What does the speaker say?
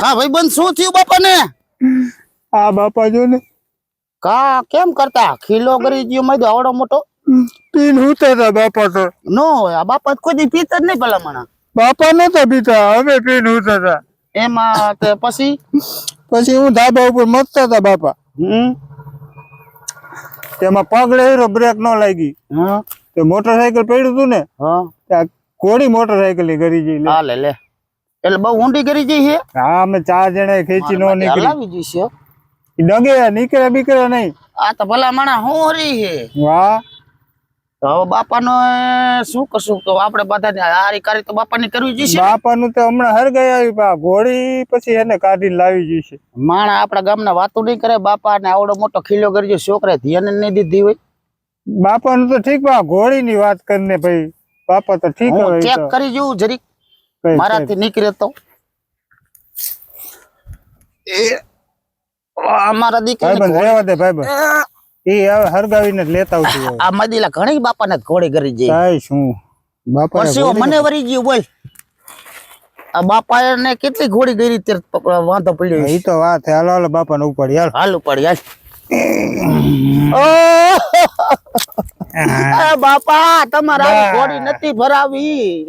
હા ભાઈબંધ શું થયું બાપાને? આ બાપા જો ને કા કેમ કરતા ખીલો કરી ગયો મેં આવડો મોટો પીન ઉતા હતા બાપા તો નો હોય. આ બાપા કોઈ દી પીતા જ નહીં ભલા મણા. બાપા નતા પીતા હવે પીન ઉતા હતા. એમાં તે પછી હું ધાબા ઉપર મતતા હતા બાપા. તેમાં પગ લેરો બ્રેક ન લાગી. તે મોટરસાયકલ પડ્યું હતું ને ત્યાં કોડી મોટરસાયકલ ની કરી જઈ લે. લે લે એટલે બહુ ઊંડી કરી જઈ છે. હા અમે 4 જણા ખેંચી નો નીકળી હલાવી જઈ છે. ડગે નીકળે બીકળે નહીં. આ તો ભલા માણા હું હરી છે. વાહ તો હવે બાપાનો શું કરશું? તો આપણે બધાને હારી કરી તો બાપાની કરવી જશે. બાપાનું તો હમણાં હરગાઈ આવી પા ઘોડી પછી એને કાઢીને લાવી જશે. માણા આપણા ગામના વાતો નહીં કરે. બાપાને આવડો મોટો ખીલો કરી જો છોકરા ધ્યાન નહીં દીધી હોય. બાપાનું તો ઠીક પા ઘોડી ની વાત કરીને ભાઈ બાપા તો ઠીક હવે ચેક કરી જોઉં જરીક મારાથી નીકળે તો. અમારા દીકરા ભાઈબંધ રેવા દે ભાઈબંધ. એ હવે હરગાવીને જ લેતા આવતી. આ મદીલા ઘણી બાપાને ઘોડી કરી જઈ. કાઈ શું બાપા પછી મને વરી ગયું બોલ. આ બાપા ને કેટલી ઘોડી ગઈ તે વાંધો પડ્યો. એ તો વાત છે. હાલો હાલો બાપા ને ઉપાડી હાલ. હાલ ઉપાડી હાલ. બાપા તમારા ઘોડી નથી ભરાવી.